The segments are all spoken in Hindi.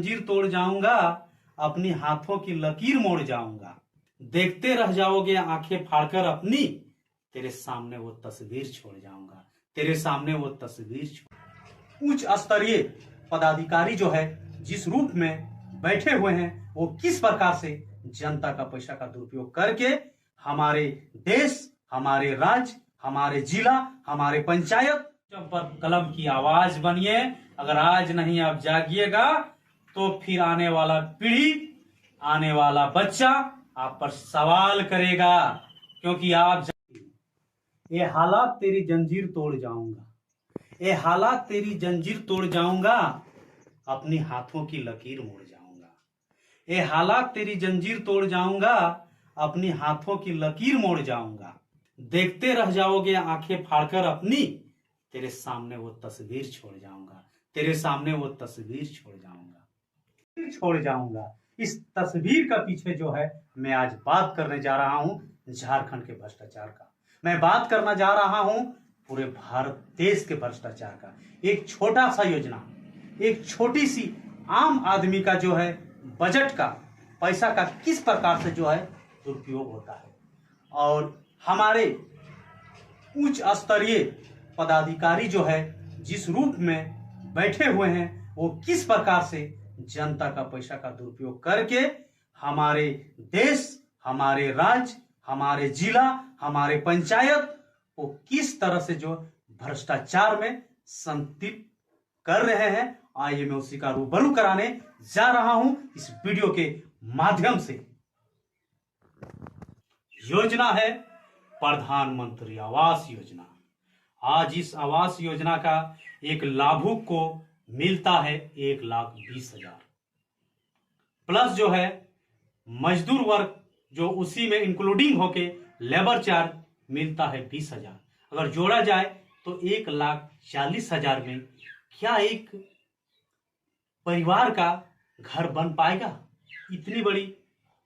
जंजीर तोड़ जाऊंगा, अपनी हाथों की लकीर मोड़ जाऊंगा। देखते रह जाओगे आंखें फाड़कर अपनी, तेरे सामने वो तस्वीर छोड़ जाऊंगा, तेरे सामने वो तस्वीर। उच्च स्तरीय पदाधिकारी जो है जिस रूप में बैठे हुए हैं, वो किस प्रकार से जनता का पैसा का दुरुपयोग करके हमारे देश, हमारे राज्य, हमारे जिला, हमारे पंचायत पर कलम की आवाज बनिए। अगर आज नहीं आप जागिएगा तो फिर आने वाला पीढ़ी, आने वाला बच्चा आप पर सवाल करेगा, क्योंकि आप ये हालात तेरी जंजीर तोड़ जाऊंगा, ये हालात तेरी जंजीर तोड़ जाऊंगा, अपनी हाथों की लकीर मोड़ जाऊंगा। ये हालात तेरी जंजीर तोड़ जाऊंगा, अपनी हाथों की लकीर मोड़ जाऊंगा। देखते रह जाओगे आंखें फाड़कर अपनी, तेरे सामने वो तस्वीर छोड़ जाऊंगा, तेरे सामने वो तस्वीर छोड़ जाऊंगा। इस तस्वीर का पीछे जो है मैं आज बात करने जा रहा हूं झारखंड के भ्रष्टाचार का। मैं बात करना जा रहा हूं पूरे भारत देश के भ्रष्टाचार का। एक छोटा सा योजना, एक छोटी सी आम आदमी का जो है बजट का पैसा का किस प्रकार से जो है दुरुपयोग होता है, और हमारे उच्च स्तरीय पदाधिकारी जो है जिस रूप में बैठे हुए हैं, वो किस प्रकार से जनता का पैसा का दुरुपयोग करके हमारे देश, हमारे राज्य, हमारे जिला, हमारे पंचायत को किस तरह से जो भ्रष्टाचार में संतृप्त कर रहे हैं। आइए मैं उसी का रूबरू कराने जा रहा हूं इस वीडियो के माध्यम से। योजना है प्रधानमंत्री आवास योजना। आज इस आवास योजना का एक लाभुक को मिलता है 1,20,000 प्लस जो है मजदूर वर्ग जो उसी में इंक्लूडिंग होके लेबर चार्ज मिलता है 20,000। अगर जोड़ा जाए तो 1,40,000 में क्या एक परिवार का घर बन पाएगा? इतनी बड़ी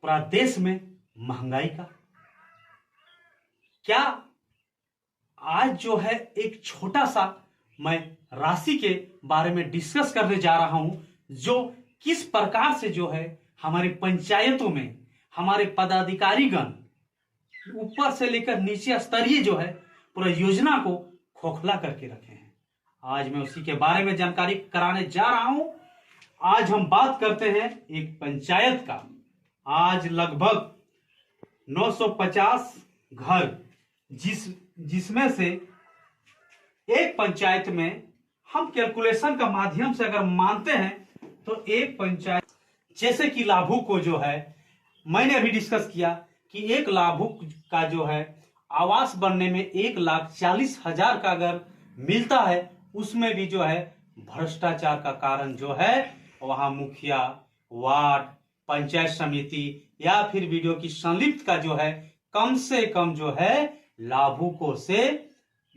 पूरा देश में महंगाई का क्या आज जो है एक छोटा सा मैं राशि के बारे में डिस्कस करने जा रहा हूं, जो किस प्रकार से जो है हमारी पंचायतों में हमारे पदाधिकारीगण ऊपर से लेकर नीचे स्तरीय जो है पूरा योजना को खोखला करके रखे हैं। आज मैं उसी के बारे में जानकारी कराने जा रहा हूं। आज हम बात करते हैं एक पंचायत का। आज लगभग 950 घर, जिसमें से एक पंचायत में हम कैलकुलेशन का माध्यम से अगर मानते हैं तो एक पंचायत जैसे कि लाभुक को जो है मैंने अभी डिस्कस किया कि एक लाभुक का जो है आवास बनने में 1,40,000 का अगर मिलता है, उसमें भी जो है भ्रष्टाचार का कारण जो है वहां मुखिया, वार्ड, पंचायत समिति या फिर वीडियो की संलिप्त का जो है कम से कम जो है लाभुकों से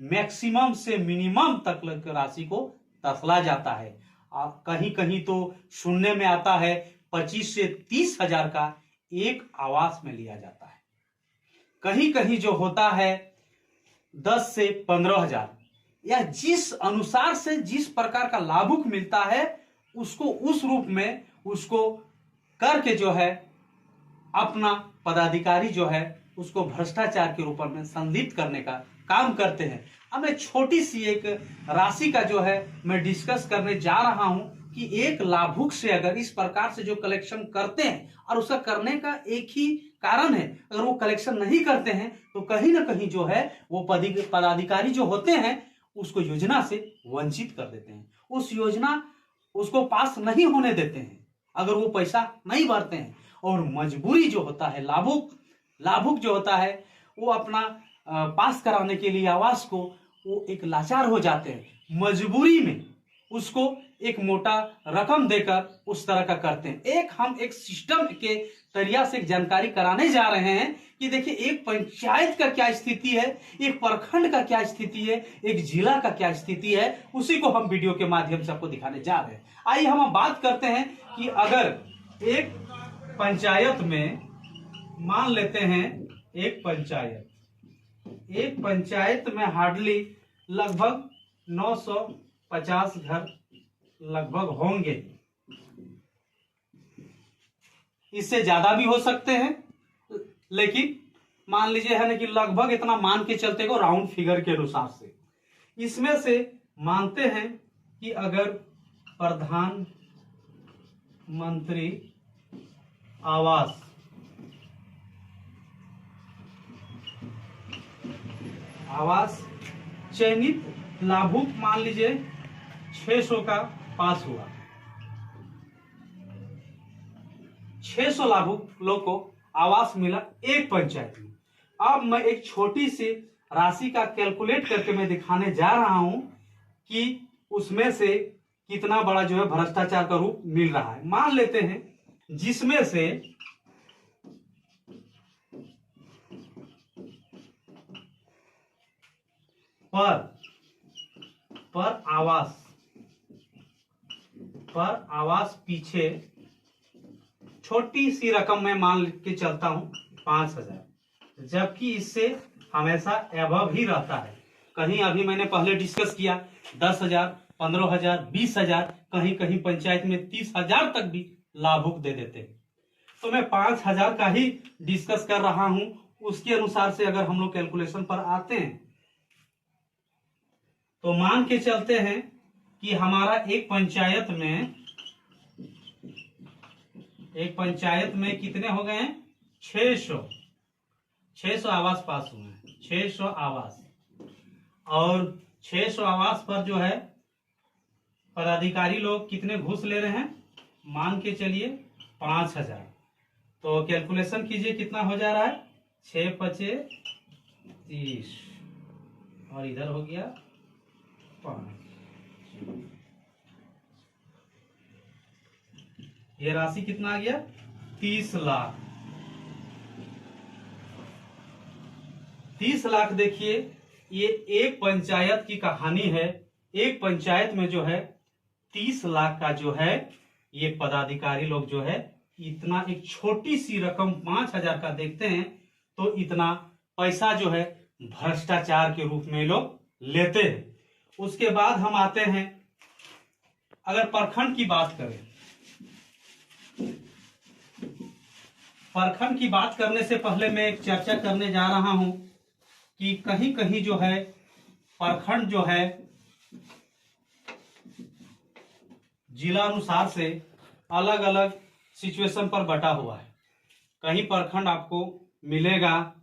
मैक्सिमम से मिनिमम तक राशि को तसला जाता है। कहीं कहीं तो सुनने में आता है 25 से 30,000 का एक आवास में लिया जाता है। कहीं कहीं जो होता है 10 से 15,000, या जिस अनुसार से जिस प्रकार का लाभुक मिलता है उसको उस रूप में उसको करके जो है अपना पदाधिकारी जो है उसको भ्रष्टाचार के रूप में संलिप्त करने का काम करते हैं। अब मैं छोटी सी एक राशि का जो है मैं डिस्कस करने जा रहा हूं कि एक लाभुक से अगर इस प्रकार से जो कलेक्शन करते हैं, और उसका करने का एक ही कारण है, अगर वो कलेक्शन नहीं करते हैं तो कहीं ना कहीं जो है वो पदाधिकारी जो होते हैं उसको योजना से वंचित कर देते हैं, उस योजना उसको पास नहीं होने देते हैं अगर वो पैसा नहीं भरते हैं। और मजबूरी जो होता है लाभुक जो होता है वो अपना पास कराने के लिए आवास को वो एक लाचार हो जाते हैं, मजबूरी में उसको एक मोटा रकम देकर उस तरह का करते हैं। हम एक सिस्टम के तरीका से जानकारी कराने जा रहे हैं कि देखिए एक पंचायत का क्या स्थिति है, एक प्रखंड का क्या स्थिति है, एक जिला का क्या स्थिति है, उसी को हम वीडियो के माध्यम से आपको दिखाने जा रहे हैं। आइए हम बात करते हैं कि अगर एक पंचायत में मान लेते हैं एक पंचायत में हार्डली लगभग 950 घर लगभग होंगे। इससे ज्यादा भी हो सकते हैं, लेकिन मान लीजिए है ना कि लगभग इतना मान के चलते को राउंड फिगर के अनुसार से। इसमें से मानते हैं कि अगर प्रधानमंत्री आवास चयनित लाभुक मान लीजिए 600 का पास हुआ, 600 लाभुक लोग को आवास मिला एक पंचायत में। अब मैं एक छोटी सी राशि का कैलकुलेट करके मैं दिखाने जा रहा हूं कि उसमें से कितना बड़ा जो है भ्रष्टाचार का रूप मिल रहा है। मान लेते हैं जिसमें से पर आवास पीछे छोटी सी रकम मैं मान के चलता हूं 5000, जबकि इससे हमेशा एबव ही रहता है। कहीं अभी मैंने पहले डिस्कस किया 10,000, 15,000, 20,000, कहीं कहीं पंचायत में 30,000 तक भी लाभुक दे देते हैं। तो मैं 5,000 का ही डिस्कस कर रहा हूं। उसके अनुसार से अगर हम लोग कैलकुलेशन पर आते हैं तो मान के चलते हैं कि हमारा एक पंचायत में कितने हो गए हैं, 600 आवास पास हुए हैं, 600 आवास। और 600 आवास पर जो है पदाधिकारी लोग कितने घूस ले रहे हैं, मान के चलिए 5,000। तो कैलकुलेशन कीजिए कितना हो जा रहा है, 6 पचे 30 और इधर हो गया 5। ये राशि कितना आ गया, 30 लाख। 30 लाख देखिए, ये एक पंचायत की कहानी है। एक पंचायत में जो है 30 लाख का जो है ये पदाधिकारी लोग जो है इतना एक छोटी सी रकम 5,000 का देखते हैं तो इतना पैसा जो है भ्रष्टाचार के रूप में लोग लेते हैं। उसके बाद हम आते हैं, अगर प्रखंड की बात करें, प्रखंड की बात करने से पहले मैं एक चर्चा करने जा रहा हूं कि कहीं कहीं जो है प्रखंड जो है जिला अनुसार से अलग अलग सिचुएशन पर बटा हुआ है। कहीं प्रखंड आपको मिलेगा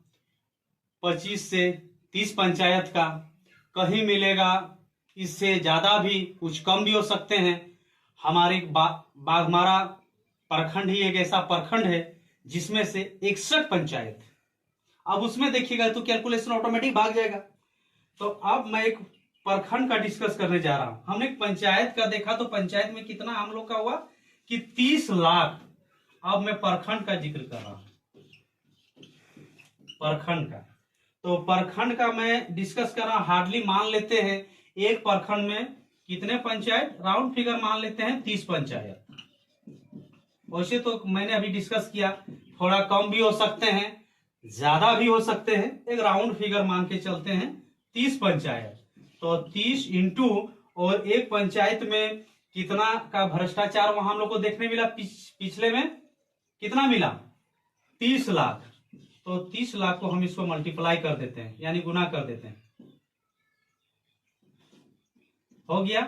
25 से 30 पंचायत का, कहीं मिलेगा इससे ज्यादा भी, कुछ कम भी हो सकते हैं। हमारे बाघमारा प्रखंड ही एक ऐसा प्रखंड है जिसमें से 61 पंचायत। अब उसमें देखिएगा तो कैलकुलेशन ऑटोमेटिक भाग जाएगा। तो अब मैं एक प्रखंड का डिस्कस करने जा रहा हूं। हमने एक पंचायत का देखा तो पंचायत में कितना हम लोग का हुआ कि 30 लाख। अब मैं प्रखंड का जिक्र कर रहा हूं, प्रखंड का। तो प्रखंड का मैं डिस्कस कर रहा हूं। हार्डली मान लेते हैं एक प्रखंड में कितने पंचायत, राउंड फिगर मान लेते हैं 30 पंचायत। वैसे तो मैंने अभी डिस्कस किया थोड़ा कम भी हो सकते हैं, ज्यादा भी हो सकते हैं, एक राउंड फिगर मान के चलते हैं 30 पंचायत। तो 30 इंटू और एक पंचायत में कितना का भ्रष्टाचार वहां हम लोग को देखने मिला, पिछले में कितना मिला, 30 लाख। तो 30 लाख को हम इसको मल्टीप्लाई कर देते हैं, यानी गुना कर देते हैं, हो गया।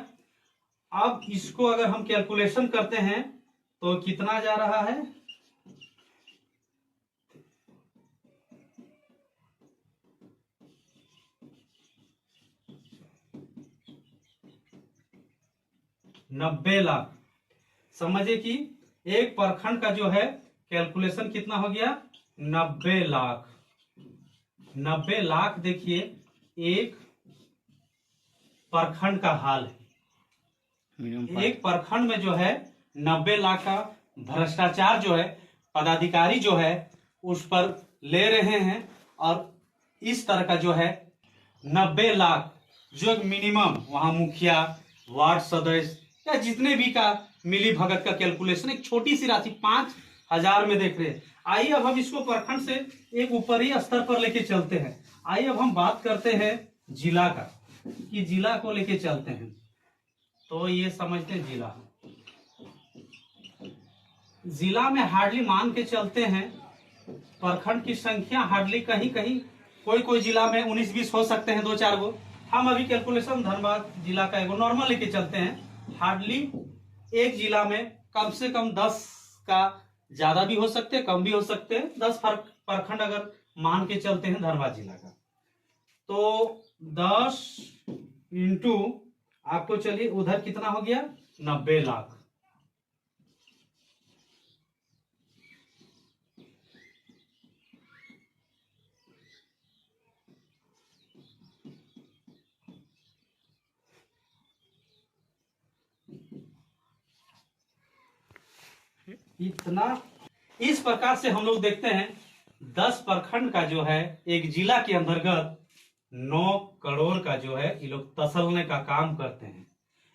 अब इसको अगर हम कैलकुलेशन करते हैं तो कितना जा रहा है, $90 लाख। समझे कि एक प्रखंड का जो है कैलकुलेशन कितना हो गया, 90 लाख। 90 लाख देखिए एक प्रखंड का हाल है। एक प्रखंड में जो है 90 लाख का भ्रष्टाचार जो है पदाधिकारी जो है उस पर ले रहे हैं। और इस तरह का जो है 90 लाख जो मिनिमम वहां मुखिया, वार्ड सदस्य या जितने भी का मिली भगत का कैलकुलेशन, एक छोटी सी राशि 5,000 में देख रहे हैं। आइए अब हम इसको प्रखंड से एक ऊपरी स्तर पर लेके चलते हैं। आइए अब हम बात करते हैं जिला का, कि जिला को लेके चलते हैं। तो ये समझते हैं जिला में हार्डली मान के चलते हैं, प्रखंड की संख्या हार्डली कहीं कहीं कोई कोई जिला में 19-20 हो सकते हैं, 2-4 गो। हम अभी कैलकुलेशन धनबाद जिला का एगो नॉर्मल लेके चलते हैं। हार्डली एक जिला में कम से कम 10 का ज्यादा भी हो सकते हैं, कम भी हो सकते हैं। 10 प्रखंड अगर मान के चलते हैं धनबाद जिला का, तो 10 इंटू आपको चलिए उधर कितना हो गया, 90 लाख। इतना इस प्रकार से हम लोग देखते हैं 10 प्रखंड का जो है एक जिला के अंतर्गत 9 करोड़ का जो है ये लोग तसलने का काम करते हैं।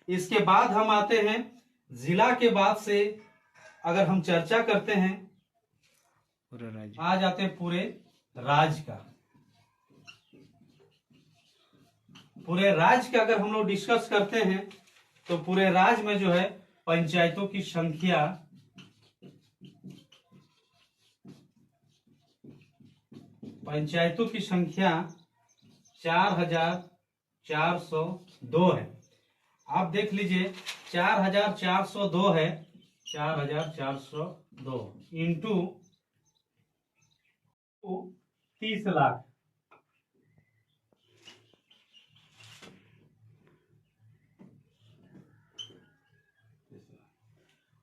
इसके बाद हम आते हैं जिला के बाद से अगर हम चर्चा करते हैं पूरे राज्य, आ जाते हैं पूरे राज्य का। पूरे राज्य का अगर हम लोग डिस्कस करते हैं तो पूरे राज्य में जो है पंचायतों की संख्या 4402 है। आप देख लीजिए 4402 है, 4402 इंटू 30 लाख।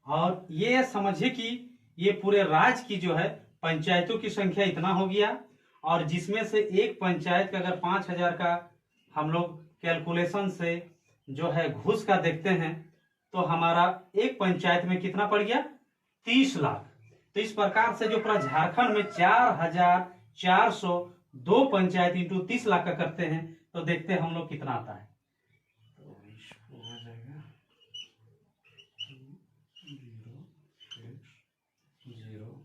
और ये समझिए कि ये पूरे राज्य की जो है पंचायतों की संख्या इतना हो गया, और जिसमें से एक पंचायत का अगर 5000 का हम लोग कैलकुलेशन से जो है घूस का देखते हैं तो हमारा एक पंचायत में कितना पड़ गया, 30 लाख। तो इस प्रकार से जो पूरा झारखंड में 4402 पंचायत इंटू 30 लाख का करते हैं तो देखते हैं हम लोग कितना आता है। तो इसको हो जाएगा 0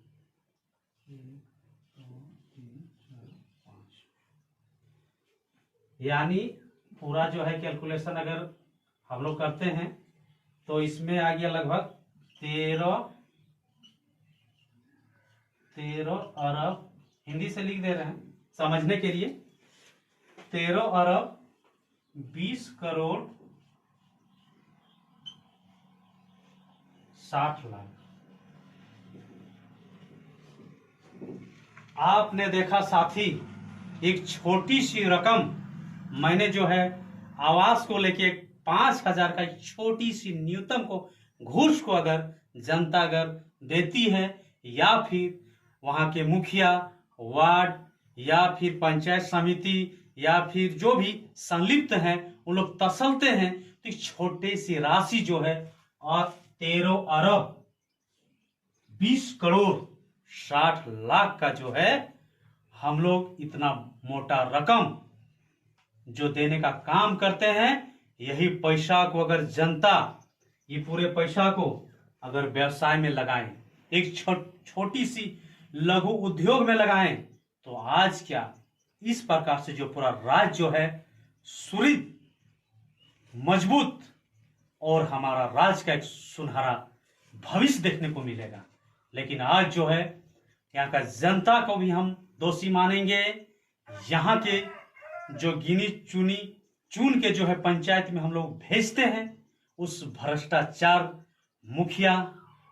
यानी पूरा जो है कैलकुलेशन अगर हम लोग करते हैं तो इसमें आ गया लगभग 13 अरब, हिंदी से लिख दे रहे हैं समझने के लिए, 13 अरब 20 करोड़ 60 लाख। आपने देखा साथी, एक छोटी सी रकम मैंने जो है आवास को लेके 5000 का छोटी सी न्यूनतम को घूस को अगर जनता अगर देती है, या फिर वहां के मुखिया, वार्ड या फिर पंचायत समिति या फिर जो भी संलिप्त हैं उन लोग तसलते हैं, तो छोटे सी राशि जो है और 13 अरब 20 करोड़ 60 लाख का जो है हम लोग इतना मोटा रकम जो देने का काम करते हैं। यही पैसा को अगर जनता ये पूरे पैसा को अगर व्यवसाय में लगाएं, एक छोटी सी लघु उद्योग में लगाएं, तो आज क्या इस प्रकार से जो पूरा राज्य जो है सुदृढ़, मजबूत और हमारा राज्य का एक सुनहरा भविष्य देखने को मिलेगा। लेकिन आज जो है यहाँ का जनता को भी हम दोषी मानेंगे। यहाँ के जो गिनी चुनी चुन के जो है पंचायत में हम लोग भेजते हैं, उस भ्रष्टाचार मुखिया,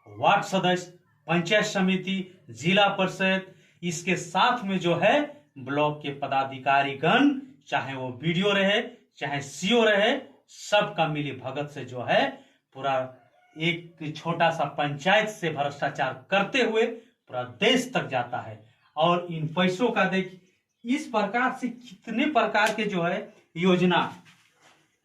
वार्ड सदस्य, पंचायत समिति, जिला परिषद, इसके साथ में जो है ब्लॉक के पदाधिकारी गण, चाहे वो बीडीओ रहे चाहे सीओ रहे, सबका मिली भगत से जो है पूरा एक छोटा सा पंचायत से भ्रष्टाचार करते हुए पूरा देश तक जाता है। और इन पैसों का देख इस प्रकार से कितने प्रकार के जो है योजना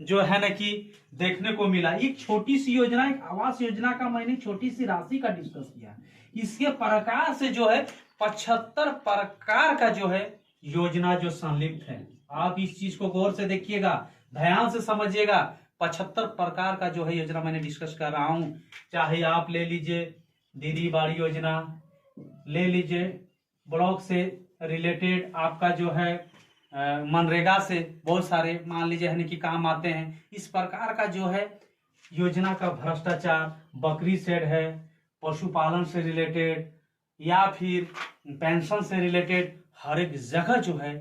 जो है ना कि देखने को मिला। एक छोटी सी योजना, एक आवास योजना का मैंने छोटी सी राशि का डिस्कस किया। इसके प्रकार से जो है 75 प्रकार का जो है योजना जो संलिप्त है। आप इस चीज को गौर से देखिएगा, ध्यान से समझिएगा। 75 प्रकार का जो है योजना मैंने डिस्कस कर रहा हूं। चाहे आप ले लीजिए दीदी बाड़ी योजना, ले लीजिए ब्लॉक से रिलेटेड आपका जो है मनरेगा से बहुत सारे मान लीजिए है कि काम आते हैं। इस प्रकार का जो है योजना का भ्रष्टाचार, बकरी शेड है, पशुपालन से रिलेटेड या फिर पेंशन से रिलेटेड हर एक जगह जो है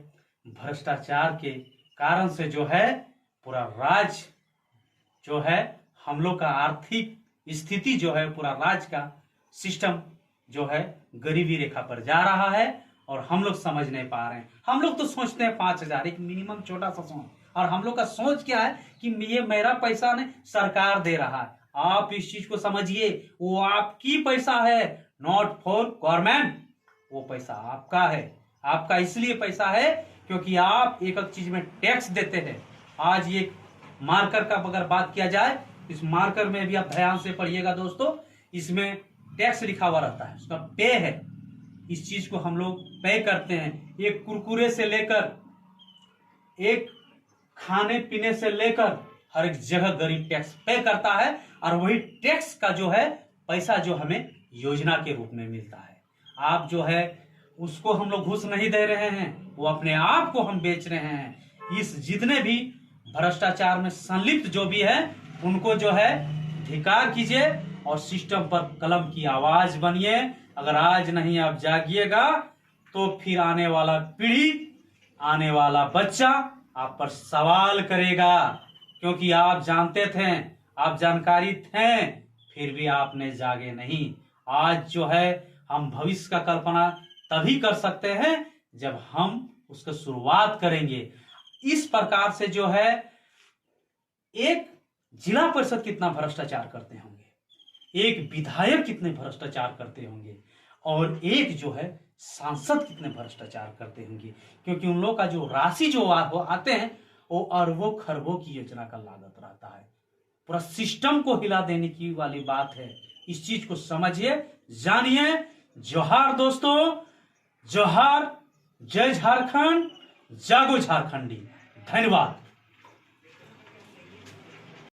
भ्रष्टाचार के कारण से जो है पूरा राज्य जो है हम लोग का आर्थिक स्थिति जो है पूरा राज्य का सिस्टम जो है गरीबी रेखा पर जा रहा है और हम लोग समझ नहीं पा रहे हैं। हम लोग तो सोचते हैं 5,000 एक मिनिमम छोटा सा सोच, और हम लोग का सोच क्या है कि ये मेरा पैसा नहीं सरकार दे रहा है। आप इस चीज को समझिए, वो आपकी पैसा है, नॉट फॉर गवर्नमेंट। वो पैसा आपका है, आपका इसलिए पैसा है क्योंकि आप एक एक चीज में टैक्स देते हैं। आज ये मार्कर का अगर बात किया जाए, इस मार्कर में भी आप ध्यान से पढ़िएगा दोस्तों, इसमें टैक्स लिखा हुआ रहता है, उसका पे है। इस चीज को हम लोग पे करते हैं। एक कुरकुरे से लेकर एक खाने पीने से लेकर हर एक जगह गरीब टैक्स पे करता है, और वही टैक्स का जो है पैसा जो हमें योजना के रूप में मिलता है। आप जो है उसको हम लोग घूस नहीं दे रहे हैं, वो अपने आप को हम बेच रहे हैं। इस जितने भी भ्रष्टाचार में संलिप्त जो भी है उनको जो है धिक्कार कीजिए और सिस्टम पर कलम की आवाज बनिए। अगर आज नहीं आप जागिएगा तो फिर आने वाला पीढ़ी, आने वाला बच्चा आप पर सवाल करेगा, क्योंकि आप जानते थे, आप जानकारी थे, फिर भी आपने जागे नहीं। आज जो है हम भविष्य का कल्पना तभी कर सकते हैं जब हम उसका शुरुआत करेंगे। इस प्रकार से जो है एक जिला परिषद कितना भ्रष्टाचार करते होंगे, एक विधायक कितने भ्रष्टाचार करते होंगे, और एक जो है सांसद कितने भ्रष्टाचार करते होंगे, क्योंकि उन लोग का जो राशि जो आते हैं वो अरबों खरबों की योजना का लागत रहता है। पूरा सिस्टम को हिला देने की वाली बात है। इस चीज को समझिए, जानिए। जोहार दोस्तों, जोहार। जय झारखंड, जागो झारखंडी। धन्यवाद।